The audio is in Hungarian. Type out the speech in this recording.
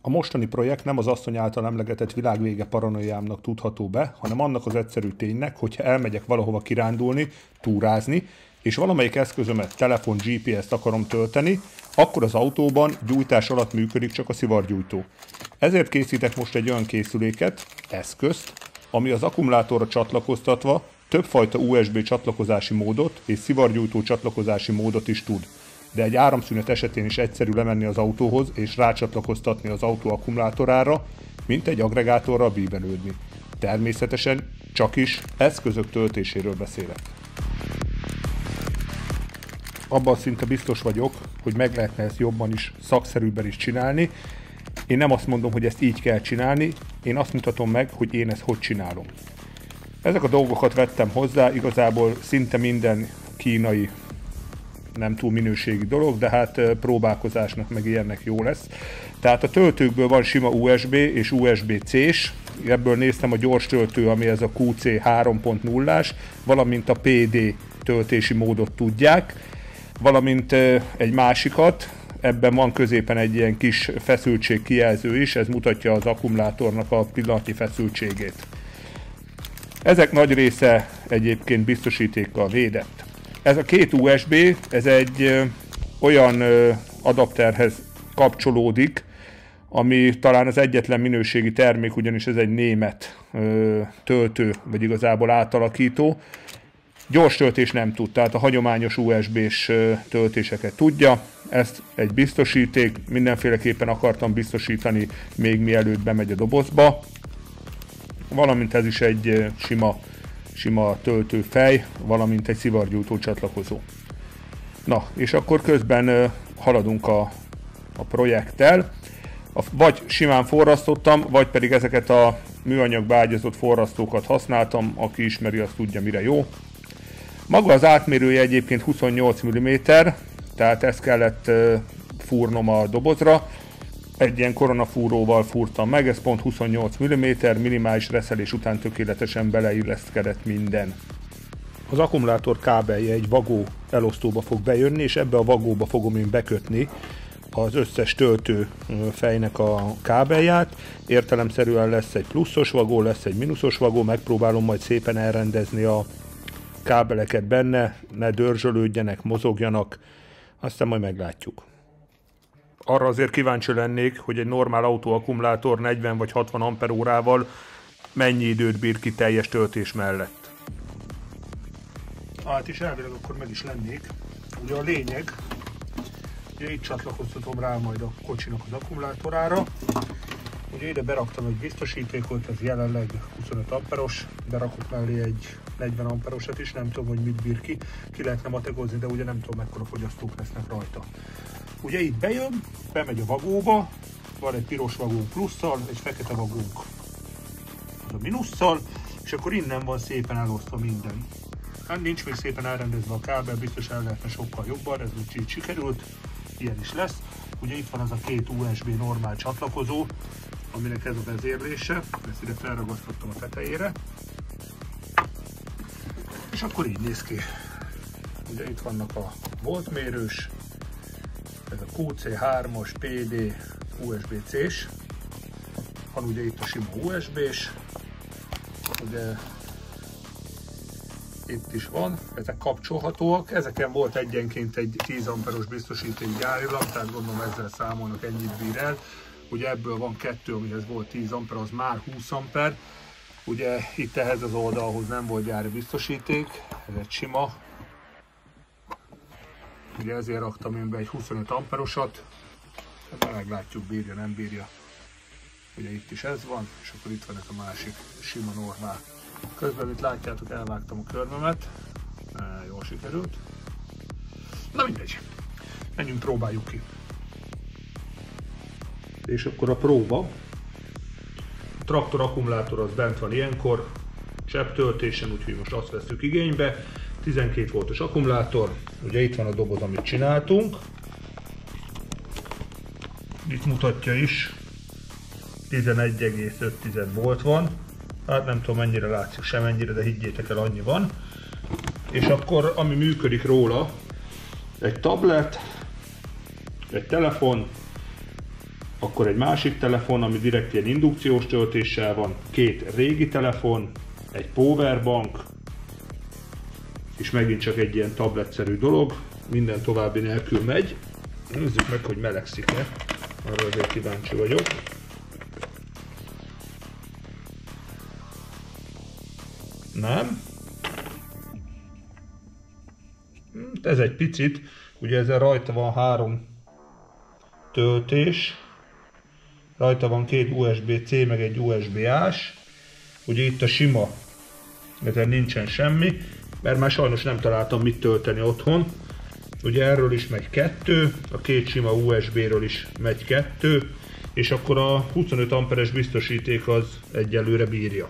A mostani projekt nem az asszony által emlegetett világvége paranoiámnak tudható be, hanem annak az egyszerű ténynek, hogyha elmegyek valahova kirándulni, túrázni, és valamelyik eszközömet, telefon, GPS-t akarom tölteni, akkor az autóban gyújtás alatt működik csak a szivargyújtó. Ezért készítek most egy olyan készüléket, eszközt, ami az akkumulátorra csatlakoztatva többfajta USB csatlakozási módot és szivargyújtó csatlakozási módot is tud. De egy áramszünet esetén is egyszerű lemenni az autóhoz és rácsatlakoztatni az autó akkumulátorára, mint egy agregátorral bíbelődni. Természetesen csak is eszközök töltéséről beszélek. Abban szinte biztos vagyok, hogy meg lehetne ezt jobban is, szakszerűbben is csinálni. Én nem azt mondom, hogy ezt így kell csinálni, én azt mutatom meg, hogy én ezt hogy csinálom. Ezek a dolgokat vettem hozzá, igazából szinte minden kínai nem túl minőségi dolog, de hát próbálkozásnak meg ilyennek jó lesz. Tehát a töltőkből van sima USB és USB-C-s, ebből néztem a gyors töltő, ami ez a QC 3.0-ás, valamint a PD töltési módot tudják, valamint egy másikat, ebben van középen egy ilyen kis feszültségkijelző is, ez mutatja az akkumulátornak a pillanatnyi feszültségét. Ezek nagy része egyébként biztosítékkal védett. Ez a két USB, ez egy olyan adapterhez kapcsolódik, ami talán az egyetlen minőségi termék, ugyanis ez egy német töltő, vagy igazából átalakító. Gyors töltés nem tud, tehát a hagyományos USB-s töltéseket tudja. Ez egy biztosíték, mindenféleképpen akartam biztosítani még mielőtt bemegy a dobozba. Valamint ez is egy sima töltőfej, valamint egy szivargyújtó csatlakozó. Na, és akkor közben haladunk a projekttel. Vagy simán forrasztottam, vagy pedig ezeket a műanyagba ágyazott forrasztókat használtam, aki ismeri, azt tudja, mire jó. Maga az átmérője egyébként 28 mm, tehát ezt kellett fúrnom a dobozra. Egy ilyen koronafúróval fúrtam meg, ez pont 28 mm, minimális reszelés után tökéletesen beleilleszkedett minden. Az akkumulátor kábelje egy vagó elosztóba fog bejönni, és ebbe a vagóba fogom én bekötni az összes töltő fejnek a kábelját. Értelemszerűen lesz egy pluszos vagó, lesz egy mínuszos vagó, megpróbálom majd szépen elrendezni a kábeleket benne, ne dörzsölődjenek, mozogjanak, aztán majd meglátjuk. Arra azért kíváncsi lennék, hogy egy normál autóakkumulátor 40 vagy 60 amperórával mennyi időt bír ki teljes töltés mellett. Hát is elvileg akkor meg is lennék. Ugye a lényeg, ugye itt csatlakoztatom rá majd a kocsinak az akkumulátorára. Ugye ide beraktam egy biztosítékot, ez jelenleg 25 amperos, berakok mellé egy 40 amperosat is, nem tudom, hogy mit bír ki. Ki lehetne mategozni, de ugye nem tudom, mekkora fogyasztók lesznek rajta. Ugye itt bejön, bemegy a vagóba, van egy piros vagónk plusszal, egy fekete vagónk az a minusszal, és akkor innen van szépen elosztva minden. Hát nincs még szépen elrendezve a kábel, biztos el lehetne sokkal jobban, ez úgy így sikerült, ilyen is lesz. Ugye itt van az a két USB normál csatlakozó, aminek ez a vezérlése, ezt ide felragasztottam a tetejére. És akkor így néz ki. Ugye itt vannak a voltmérős, ez a QC3-as, PD, USB-C-s. Van ugye itt a sima USB-s, ugye itt is van, ezek kapcsolhatóak, ezeken volt egyenként egy 10 amperos biztosíték gyárilag, tehát gondolom ezzel számolnak, ennyit bír el. Ugye ebből van kettő, amihez volt 10 amper, az már 20 amper. Ugye itt ehhez az oldalhoz nem volt gyári biztosíték, ez egy sima. Ugye ezért raktam én be egy 25 amperosat, meglátjuk, bírja, nem bírja. Ugye itt is ez van, és akkor itt van ez a másik sima normál. Közben itt látjátok, elvágtam a körmömet, jól sikerült. Na mindegy, menjünk, próbáljuk ki. És akkor a próba. A traktor akkumulátor az bent van ilyenkor, csepptöltésen, úgyhogy most azt veszük igénybe. 12 voltos akkumulátor, ugye itt van a doboz, amit csináltunk. Itt mutatja is, 11,5 volt van. Hát nem tudom, mennyire látszik, semennyire, de higgyétek el, annyi van. És akkor, ami működik róla, egy tablet, egy telefon, Akkor egy másik telefon, ami direkt ilyen indukciós töltéssel van, 2 régi telefon, egy powerbank, és megint csak egy ilyen tabletszerű dolog, minden további nélkül megy. Nézzük meg, hogy melegszik-e, arra azért kíváncsi vagyok. Nem. Ez egy picit, ugye ezzel rajta van 3 töltés, rajta van 2 USB-C meg egy USB-A-s, ugye itt a sima, ezen nincsen semmi, mert már sajnos nem találtam mit tölteni otthon. Ugye erről is megy 2, a 2 sima USB-ről is megy 2, és akkor a 25 amperes biztosíték az egyelőre bírja.